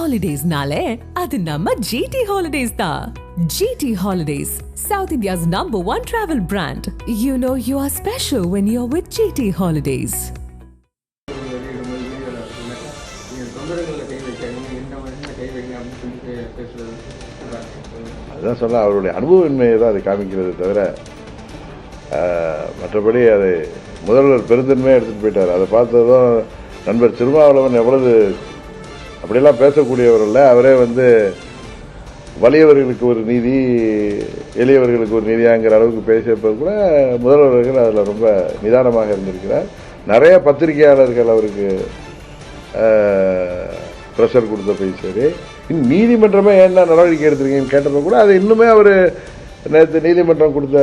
Holidays-nale, adu namma GT Holidays da. GT Holidays, South India's #1 travel brand. You know you are special when you're with GT Holidays. அதுதான் சொல்ல அவருடைய அனுபவமின்மையை தான் அது காமிக்கிறது தவிர மற்றபடி அது முதல்வர் பெருந்தன்மையாக எடுத்துகிட்டு போயிட்டார். அதை பார்த்ததும் நண்பர் திருமாவளவன் எவ்வளவு அப்படியெல்லாம் பேசக்கூடியவர் இல்லை, அவரே வலியவர்களுக்கு ஒரு நீதி எளியவர்களுக்கு ஒரு நீதியாங்கிற அளவுக்கு பேசியப்போ கூட முதல்வர்கள் அதில் ரொம்ப நிதானமாக இருந்திருக்கிறார். நிறைய பத்திரிகையாளர்கள் அவருக்கு ப்ரெஷர் கொடுத்த போய் சரி, இன்னும் நீதிமன்றமே என்ன நடவடிக்கை எடுத்திருக்கீங்கன்னு கேட்டப்போ கூட அது இன்னுமே அவர் நேற்று நீதிமன்றம் கொடுத்த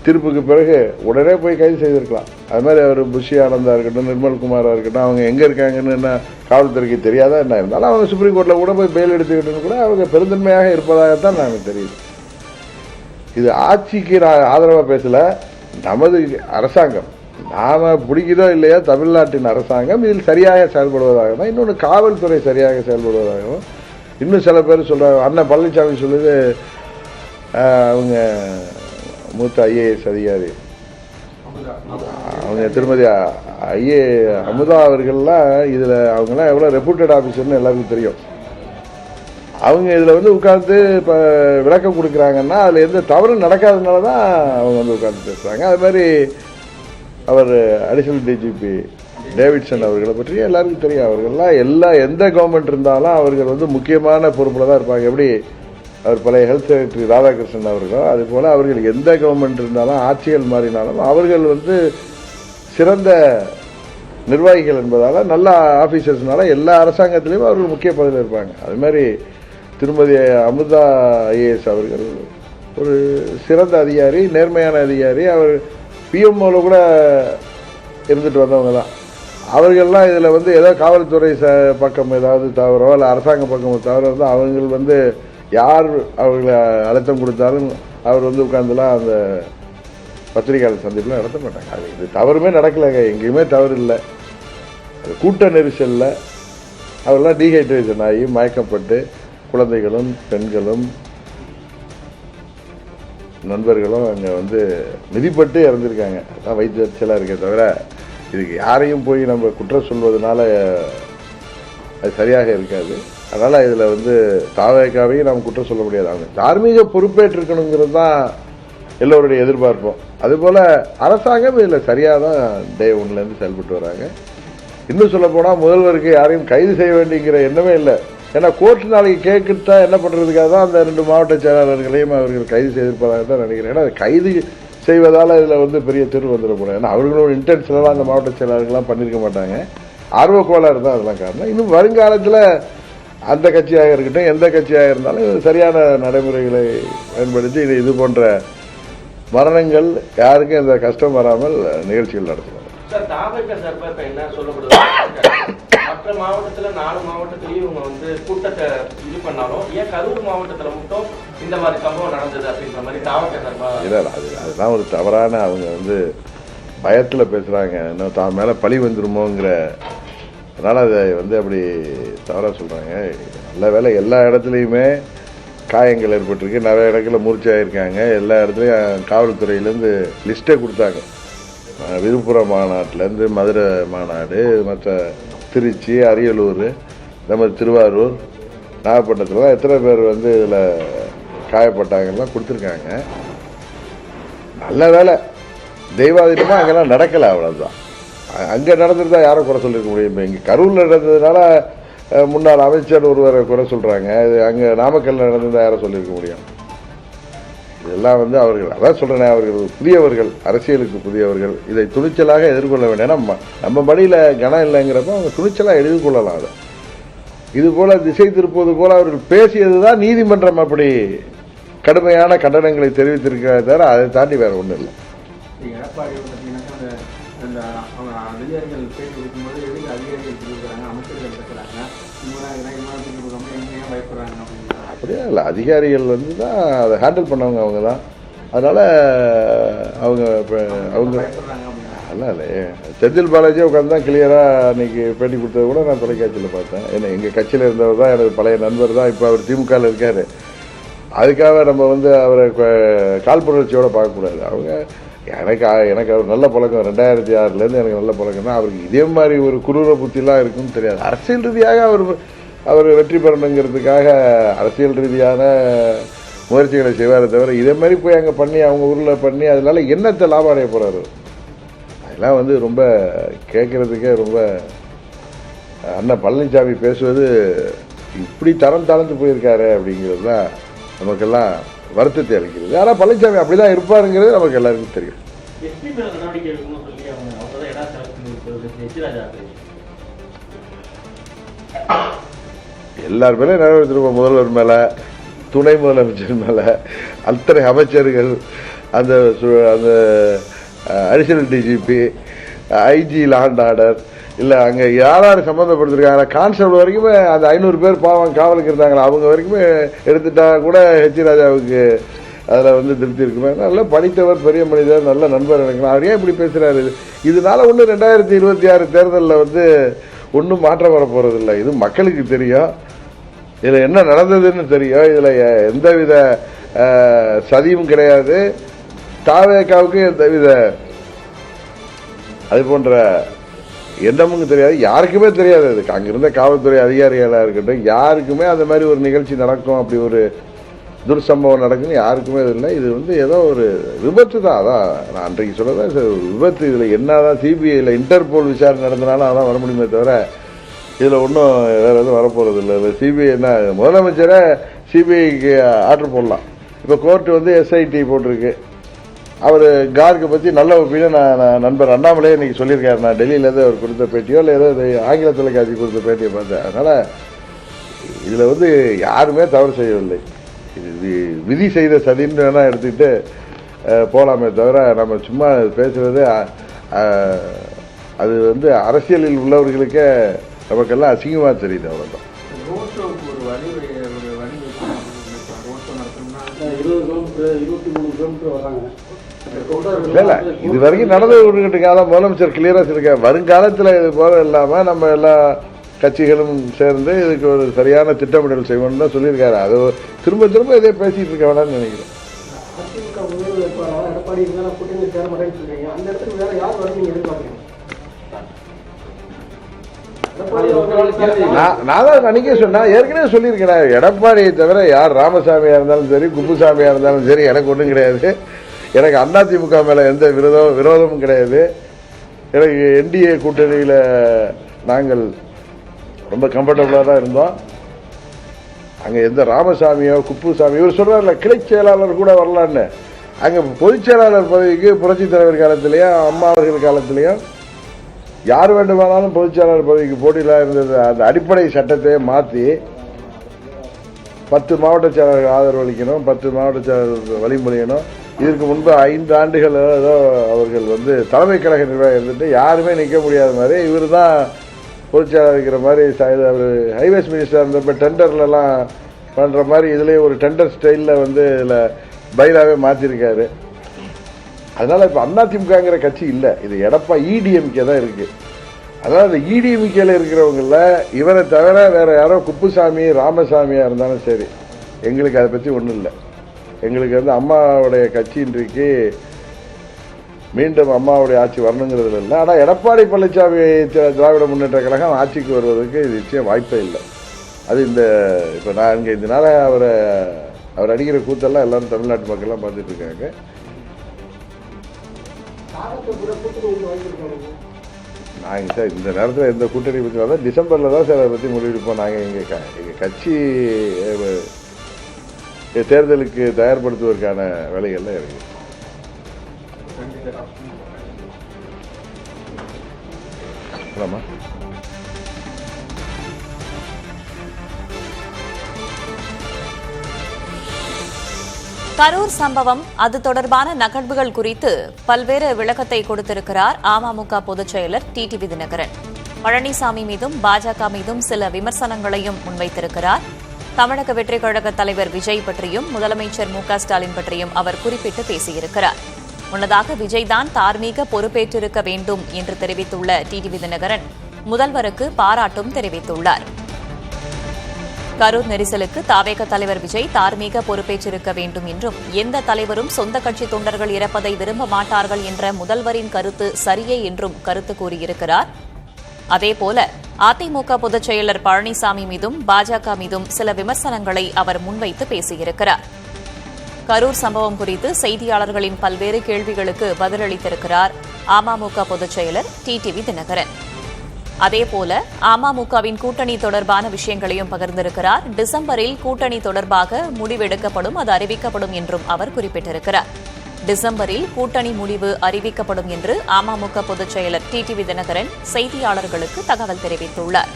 தீர்ப்புக்கு பிறகு உடனே போய் கைது செய்திருக்கலாம். அது மாதிரி அவர் புஷி ஆனந்தா இருக்கட்டும், நிர்மல்குமாராக இருக்கட்டும், அவங்க எங்கே இருக்காங்கன்னு என்ன காவல்துறைக்கு தெரியாதா என்ன இருந்தாலும் அவங்க சுப்ரீம் கோர்ட்டில் கூட போய் பெயில் எடுத்துக்கிட்டுன்னு கூட அவங்க பெருந்தன்மையாக இருப்பதாகத்தான் நான் தெரியுது. இது ஆட்சிக்கு நான் ஆதரவாக பேசலை, நமது அரசாங்கம் நாம் பிடிக்குதோ இல்லையா தமிழ்நாட்டின் அரசாங்கம் இதில் சரியாக செயல்படுவதாக தான், இன்னொன்று காவல்துறை சரியாக செயல்படுவதாகவும், இன்னும் சில பேர் சொல்கிறாங்க. அண்ணன் பழனிசாமி சொல்லுது அவங்க மூத்த ஐஏஎஸ் அதிகாரி அவங்க திருமதி அமுதா அவர்கள்லாம் இதில் அவங்களாம் எவ்வளோ ரெப்யூட்டட் ஆஃபீஸர்னு எல்லாருக்கும் தெரியும். அவங்க இதில் உட்காந்து இப்போ விளக்கம் கொடுக்குறாங்கன்னா அதில் எந்த தவறும் நடக்காததுனால தான் அவங்க உட்காந்து பேசுகிறாங்க. அது மாதிரி அவர் அடிஷனல் டிஜிபி டேவிட்சன் அவர்களை பற்றி எல்லாருக்கும் தெரியும். அவர்கள்லாம் எந்த கவர்மெண்ட் இருந்தாலும் அவர்கள் முக்கியமான பொறுப்பில் தான் இருப்பாங்க. எப்படி அவர் பழைய ஹெல்த் செக்ரட்டரி ராதாகிருஷ்ணன் அவர்களோ அதுபோல் அவர்கள் எந்த கவர்மெண்ட் இருந்தாலும் ஆட்சிகள் மாறினாலும் அவர்கள் சிறந்த நிர்வாகிகள் என்பதால் நல்ல ஆஃபீஸர்ஸ்னால எல்லா அரசாங்கத்திலையும் அவர்கள் முக்கிய பதவியில் இருப்பாங்க. அது மாதிரி திருமதி அமுதா ஐஏஎஸ் அவர்கள் ஒரு சிறந்த அதிகாரி, நேர்மையான அதிகாரி. அவர் பிஎம்ஓவில் கூட இருந்துட்டு வந்தவங்க தான். அவர்கள்லாம் இதில் ஏதோ காவல்துறை பக்கம் ஏதாவது தவறோ இல்லை அரசாங்க பக்கம் தவறோ இருந்தால் அவங்க யார் அவர்களை அழுத்தம் கொடுத்தாலும் அவர் உட்காந்துலாம் அந்த பத்திரிகையாளர் சந்திப்புலாம் நடத்த மாட்டாங்க. அது இது தவறுமே நடக்கலைங்க, எங்கேயுமே தவறு இல்லை. அது கூட்ட நெரிசலில் அவரெல்லாம் டீஹைட்ரேஷன் ஆகி மயக்கப்பட்டு குழந்தைகளும் பெண்களும் நண்பர்களும் அங்கே மிதிப்பட்டு இறந்துருக்காங்க. அதான் வைத்தியர்ச்சலாக இருக்கே தவிர இதுக்கு யாரையும் போய் நம்ம குற்றம் சொல்வதனால அது சரியாக இருக்காது. அதனால் இதில் தாவேக்காவையும் நாம் குற்றம் சொல்ல முடியாது. அவங்க தார்மீக பொறுப்பேற்றிருக்கணுங்கிறது தான் எல்லோருடைய எதிர்பார்ப்போம். அதுபோல் அரசாங்கம் இதில் சரியாக தான் டே 1லேருந்து செயல்பட்டு வராங்க. இன்னும் சொல்ல போனால் முதல்வருக்கு யாரையும் கைது செய்ய வேண்டிங்கிற எண்ணமே இல்லை. ஏன்னா கோர்ட் நாளைக்கு கேட்குட்டா என்ன பண்ணுறதுக்காக தான் அந்த 2 மாவட்ட செயலாளர்களையும் அவர்கள் கைது செய்திருப்பதாக தான் நினைக்கிறேன். ஏன்னா கைது செய்வதால் இதில் பெரிய தீர்வு வந்துடக்கூடாது. ஏன்னா அவர்களோட இன்டென்ஷனெலாம் அந்த மாவட்ட செயலாளர்கள்லாம் பண்ணியிருக்க மாட்டாங்க, ஆர்வக்கோளாறு தான் அதெல்லாம் காரணம். இன்னும் வருங்காலத்தில் அந்த கட்சியாக இருக்கட்டும் எந்த கட்சியாக இருந்தாலும் சரியான நடைமுறைகளை பயன்படுத்தி இது போன்ற மரணங்கள் யாருக்கும் எந்த கஷ்டம் வராமல் நிகழ்ச்சிகள் நடத்தணும். மற்ற மாவட்டத்தில் 4 மாவட்டத்திலையும் இவங்க கூட்டத்தை இது பண்ணாலும் ஏன் கரூர் மாவட்டத்தில் மட்டும் இந்த மாதிரி சம்பவம் நடந்தது அப்படின்ற மாதிரி தாவக சார்பா இல்லை, அதுதான் ஒரு தவறான அவங்க பயத்தில் பேசுகிறாங்க. இன்னும் தான் மேலே பழி வந்துருமோங்கிற அதனால் அதை அப்படி தவறாக சொல்கிறாங்க. நல்ல வேலை எல்லா இடத்துலையுமே காயங்கள் ஏற்பட்டிருக்கு, நிறைய இடங்களில் மூர்ச்சையாயிருக்காங்க. எல்லா இடத்துலையும் காவல்துறையிலேருந்து லிஸ்ட்டே கொடுத்தாங்க. விழுப்புரம் மாநாட்டிலேருந்து மதுரை மாநாடு, மற்ற திருச்சி, அரியலூர், நம்ம திருவாரூர், நாகப்பட்டினத்துலாம் எத்தனை பேர் இதில் காயப்பட்டாங்கலாம் கொடுத்துருக்காங்க. நல்ல வேலை தெய்வாதீனமாக அங்கெல்லாம் நடக்கலை, அவ்வளோதான். அங்கே நடந்துருந்தா யாரை குறை சொல்லியிருக்க முடியும்? இப்போ இங்கே கரூரில் நடந்ததுனால முன்னாள் அமைச்சர் ஒருவரை குறை சொல்கிறாங்க. இது அங்கே நாமக்கல்லில் நடந்திருந்தால் யாரை சொல்லியிருக்க முடியும்? இதெல்லாம் அவர்கள் அதான் சொல்கிறேன், அவர்கள் புதியவர்கள், அரசியலுக்கு புதியவர்கள். இதை துணிச்சலாக எதிர்கொள்ள வேண்டிய நம்ம மடியில் கனம் இல்லைங்கிறப்ப அவங்க துணிச்சலாக எதிர்கொள்ளலாம். அதை இது போல் திசை திருப்பது போல் அவர்கள் பேசியது தான் நீதிமன்றம் அப்படி கடுமையான கண்டனங்களை தெரிவித்திருக்கிறத தவிர அதை தாண்டி வேறு ஒன்றும் இல்லை. அதிகாரிகள் பேட்டி கொடுக்கும்போது எதுக்கு அதிகாரிகள் கொடுக்குறாங்க, அமைச்சர்கள் பேசுகிறாங்க, பயப்படுறாங்க அப்படியே இல்லை. அதிகாரிகள் தான் அதை ஹேண்டில் பண்ணவங்க அவங்க தான். அதனால் அவங்க நல்லா இல்லையே. செந்தில் பாலாஜியே உட்காந்து தான் கிளியராக அன்றைக்கி பேட்டி கொடுத்தது கூட நான் தொலைக்காட்சியில் பார்த்தேன். ஏன்னா எங்கள் கட்சியில் இருந்தவர் தான், எனக்கு பழைய நண்பர் தான். இப்போ அவர் திமுகவில் இருக்கார். அதுக்காக நம்ம வந்து அவரை காழ்ப்புணர்ச்சியோடு பார்க்கக்கூடாது. அவங்க எனக்கு அவர் நல்ல பழக்கம். 2006 எனக்கு நல்ல பழக்கம்னா அவருக்கு இதே மாதிரி ஒரு குரூர புத்திலாம் இருக்குன்னு தெரியாது. அரசியல் ரீதியாக அவர் வெற்றி பெறணுங்கிறதுக்காக அரசியல் ரீதியான முயற்சிகளை செய்வாரே தவிர இதே மாதிரி போய் அங்கே பண்ணி அவங்க ஊரில் பண்ணி அதனால என்னத்தை லாபம் அடைய போகிறாரு? அதெல்லாம் வந்து ரொம்ப கேட்குறதுக்கே ரொம்ப அண்ணன் பழனிசாமி பேசுவது இப்படி தரம் தாழ்ந்து போயிருக்காரு அப்படிங்கிறது தான் நமக்கெல்லாம் வருத்தத்தை அளிக்கிறது. ஆனால் பழனிசாமி அப்படி தான் இருப்பாருங்கிறது நமக்கு எல்லாருக்கும் தெரியும். எல்லார் மேலே நிறைவேற்றிருப்போம். முதல்வர் மேலே, துணை முதலமைச்சர் மேலே, அத்தனை அமைச்சர்கள், அந்த அந்த additional DGP, IG law and order, இல்லை அங்கே யார் சம்மந்தப்படுத்திருக்காங்க கான்ஸ்டபிள் வரைக்குமே அந்த 500 பேர் பாவம் காவலுக்கு இருந்தாங்களா அவங்க வரைக்குமே எடுத்துட்டா கூட ஹெச் ராஜாவுக்கு அதில் வந்து திருப்தி இருக்குமே. நல்ல படித்தவர், பெரிய மனிதர், நல்ல நண்பர் நினைக்கலாம். அவர் ஏன் இப்படி பேசுகிறாரு? இதனால ஒன்றும் 2026 தேர்தலில் வந்து ஒன்றும் மாற்றம் வர போகிறதில்லை. இது மக்களுக்கு தெரியும். இதில் என்ன நடந்ததுன்னு தெரியும். இதில் எந்தவித சதியும் கிடையாது. தாவேக்காவுக்கு எந்தவித அது போன்ற எண்ணமும் தெரியாது, யாருக்குமே தெரியாது. அதுக்கு அங்கிருந்த காவல்துறை அதிகாரிகளாக இருக்கட்டும், யாருக்குமே அந்த மாதிரி ஒரு நிகழ்ச்சி நடக்கும், அப்படி ஒரு துர்சம்பவம் நடக்குன்னு யாருக்குமே இது இல்லை. இது வந்து ஏதோ ஒரு விபத்து தான். அதான் நான் அன்றைக்கு சொல்லதான் ஒரு விபத்து. இதில் என்னதான் சிபிஐயில் இன்டர்போல் விசாரணை நடந்தனாலும் அதான் வர முடியுமே தவிர இதில் ஒன்றும் வேறு எதுவும் வரப்போகிறது இல்லை. இல்லை சிபிஐ என்ன முதலமைச்சரை சிபிஐக்கு ஆர்டர் போடலாம். இப்போ கோர்ட்டு வந்து எஸ்ஐடி போட்டிருக்கு. அவர் கார்கை பற்றி நல்ல ஒப்பீனியன் நான் நண்பர் அண்ணாமலையே இன்றைக்கி சொல்லியிருக்காரு. நான் டெல்லியிலேருந்து அவர் கொடுத்த பேட்டியோ இல்லை ஏதோ ஆங்கில தொலைக்காட்சி கொடுத்த பேட்டியை பார்த்தேன். அதனால் இதில் வந்து யாருமே தவறு செய்யவில்லை. இது விதி செய்த சதின்னு வேணால் எடுத்துக்கிட்டு போகலாமே தவிர நம்ம சும்மா பேசுகிறது அது வந்து அரசியலில் உள்ளவர்களுக்கே நமக்கெல்லாம் அசிங்கமாக தெரியுது. அவ்வளோதான். இல்லை இது வரைக்கும் நடந்துகிட்டு முதலமைச்சர் கிளியரா சொல்லியிருக்காரு. வருங்காலத்தில் இது போல இல்லாமல் நம்ம எல்லா கட்சிகளும் சேர்ந்து இதுக்கு ஒரு சரியான திட்டமிடல் செய்வோம்னு தான் சொல்லியிருக்காரு. அது திரும்ப திரும்ப இதே பேசிட்டு இருக்க வேணாம்னு நினைக்கிறேன். நான் தான் அன்னைக்கே சொன்னா ஏற்கனவே சொல்லியிருக்கேன். எடப்பாடியை தவிர யார் ராமசாமியா இருந்தாலும் சரி, குப்புசாமியா இருந்தாலும் சரி, எனக்கு ஒன்றும் கிடையாது. எனக்கு அதிமுக மேல எந்த விரோதமும் கிடையாது. எனக்கு என்டிஏ கூட்டணியில் நாங்கள் ரொம்ப கம்ஃபர்டபுளாக தான் இருந்தோம். அங்கே எந்த ராமசாமியோ குப்புசாமியோ இவர் சொல்றாருல கிளை செயலாளர் கூட வரலான்னு, அங்கே பொதுச் செயலாளர் பதவிக்கு புரட்சித் தலைவர் காலத்திலையும் அம்மா அவர்கள் காலத்திலையும் யார் வேண்டுமானாலும் பொதுச் செயலாளர் பதவிக்கு போட்டியிலாம் இருந்தது. அந்த அடிப்படை சட்டத்தையே மாற்றி 10 மாவட்ட செயலாளர்கள் ஆதரவு அளிக்கணும், 10 மாவட்ட செயலாளர்கள் வழிமொழியணும். இதற்கு முன்பு 5 ஆண்டுகள் ஏதோ அவர்கள் வந்து தலைமை கழக நிர்வாகம் இருந்துட்டு யாருமே நிற்க முடியாத மாதிரி இவர் தான் பொதுச்செயலாளர் இருக்கிற மாதிரி அவர் ஹைவேஸ் மினிஸ்டர் இருந்தப்போ டெண்டர்லலாம் பண்ணுற மாதிரி இதுலேயே ஒரு டெண்டர் ஸ்டைலில் வந்து இதில் பைலாவே மாற்றிருக்காரு. அதனால் இப்போ அதிமுகங்கிற கட்சி இல்லை, இது இடிஎம்கே தான் இருக்குது. அதனால் இந்த இடிஎம்கேல இருக்கிறவங்கள இவரை தவிர வேறு யாரோ குப்புசாமி ராமசாமியாக இருந்தாலும் சரி, எங்களுக்கு அதை பற்றி ஒன்றும் இல்லை. எங்களுக்கு வந்து அம்மாவுடைய கட்சி இன்றைக்கு மீண்டும் அம்மாவுடைய ஆட்சி வரணுங்கிறதுல இல்லை. ஆனால் எடப்பாடி பழனிசாமி திராவிட முன்னேற்ற கழகம் ஆட்சிக்கு வருவதற்கு இது நிச்சயம் வாய்ப்பே இல்லை. அது இந்த இப்போ நான் இங்கே இதனால அவர் அடிக்கிற கூத்தெல்லாம் எல்லாரும் தமிழ்நாட்டு மக்கள்லாம் பார்த்துட்டு இருக்காங்க. நாங்கள் சார் இந்த நேரத்தில் எந்த கூட்டணி பற்றி வந்தால் டிசம்பரில் தான் சார் அதை பற்றி முடிவெடுப்போம். நாங்கள் எங்கள் கட்சி தேர்தலுக்கு தயார்படுத்துவதற்கான வேலைகள்லாம் இருக்கு. ஆமாம். கரூர் சம்பவம், அது தொடர்பான நகர்வுகள் குறித்து பல்வேறு விளக்கத்தை கொடுத்திருக்கிறார் அமமுக பொதுச் செயலர் டிடிவி தினகரன். பழனிசாமி மீதும் பாஜக மீதும் சில விமர்சனங்களையும் முன்வைத்திருக்கிறார். தமிழக வெற்றிக் கழக தலைவர் விஜய் பற்றியும் முதலமைச்சர் மு க ஸ்டாலின் பற்றியும் அவர் குறிப்பிட்டு பேசியிருக்கிறார். முன்னதாக விஜய்தான் தார்மீக பொறுப்பேற்றிருக்க வேண்டும் என்று தெரிவித்துள்ள டிடிவி தினகரன் முதல்வருக்கு பாராட்டும் தெரிவித்துள்ளார். கரூர் நெரிசலுக்கு தாவேக தலைவர் விஜய் தார்மீக பொறுப்பேற்றிருக்க வேண்டும் என்றும் எந்த தலைவரும் சொந்த கட்சி தொண்டர்கள் இறப்பதை விரும்ப மாட்டார்கள் என்ற முதல்வரின் கருத்து சரியே என்றும் கருத்து கூறியிருக்கிறார். அதேபோல அதிமுக பொதுச் செயலர் பழனிசாமி மீதும் பாஜக மீதும் சில விமர்சனங்களை அவர் முன்வைத்து பேசியிருக்கிறார். கரூர் சம்பவம் குறித்து செய்தியாளர்களின் பல்வேறு கேள்விகளுக்கு பதிலளித்திருக்கிறார் அமமுக பொதுச் செயலர் டிடிவி தினகரன். அதேபோல அமமுகவின் கூட்டணி தொடர்பான விஷயங்களையும் பகிர்ந்திருக்கிறார். டிசம்பரில் கூட்டணி தொடர்பாக முடிவெடுக்கப்படும், அது அறிவிக்கப்படும் என்றும் அவர் குறிப்பிட்டிருக்கிறார். டிசம்பரில் கூட்டணி முடிவு அறிவிக்கப்படும் என்று அமமுக பொதுச் செயலர் டிடிவி தினகரன் செய்தியாளர்களுக்கு தகவல் தெரிவித்துள்ளார்.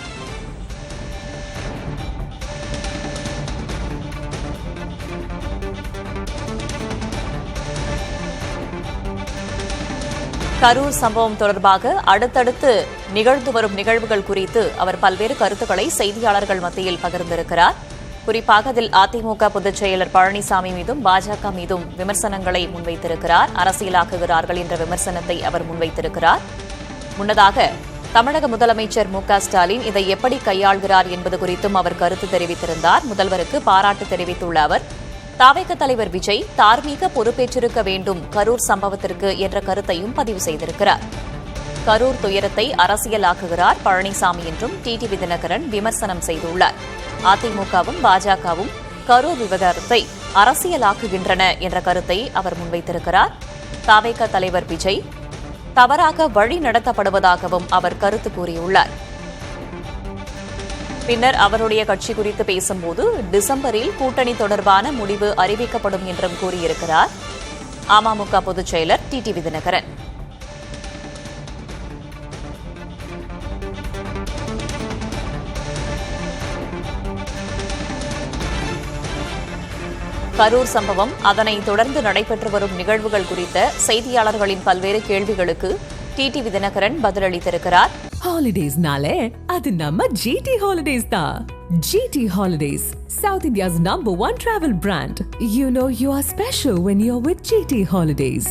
கரூர் சம்பவம் தொடர்பாக அடுத்தடுத்து நிகழ்ந்து வரும் நிகழ்வுகள் குறித்து அவர் பல்வேறு கருத்துக்களை செய்தியாளர்கள் மத்தியில் பகிர்ந்திருக்கிறார். குறிப்பாக அதில் அதிமுக பொதுச் செயலர் பழனிசாமி மீதும் பாஜக மீதும் விமர்சனங்களை முன்வைத்திருக்கிறார். அரசியலாக்குகிறார்கள் என்ற விமர்சனத்தை அவர் முன்வைத்திருக்கிறார். முன்னதாக தமிழக முதலமைச்சர் மு.க.ஸ்டாலின் இதை எப்படி கையாள்கிறார் என்பது குறித்தும் அவர் கருத்து தெரிவித்திருந்தார். முதல்வருக்கு பாராட்டு தெரிவித்துள்ள அவர் தாவேக தலைவர் விஜய் தார்மீக பொறுப்பேற்றிருக்க வேண்டும் கரூர் சம்பவத்திற்கு என்ற கருத்தையும் பதிவு செய்திருக்கிறார். கரூர் துயரத்தை அரசியலாக்குகிறார் பழனிசாமி என்றும் டிடிவி தினகரன் விமர்சனம் செய்துள்ளார். அதிமுகவும் பாஜகவும் கரூர் விவகாரத்தை அரசியலாக்குகின்றன என்ற கருத்தை அவர் முன்வைத்திருக்கிறார். தாவேக தலைவர் விஜய் தவறாக வழி நடத்தப்படுவதாகவும் அவர் கருத்து கூறியுள்ளார். பின்னர் அவருடைய கட்சி குறித்து பேசும்போது டிசம்பரில் கூட்டணி தொடர்பான முடிவு அறிவிக்கப்படும் என்றும் கூறியிருக்கிறார் அமமுக பொதுச் செயலர் டிடிவி தினகரன். கரூர் சம்பவம், அதனைத் தொடர்ந்து நடைபெற்று வரும் நிகழ்வுகள் குறித்த செய்தியாளர்களின் பல்வேறு கேள்விகளுக்கு டிடிவி தினகரன் பதிலளித்திருக்கிறார். ஹாலிடேஸ்னாலே அது நம்ம ஜிடி ஹாலிடேஸ் தான். GT holidays, South India's #1 travel brand. You know you are special when you're with GT Holidays.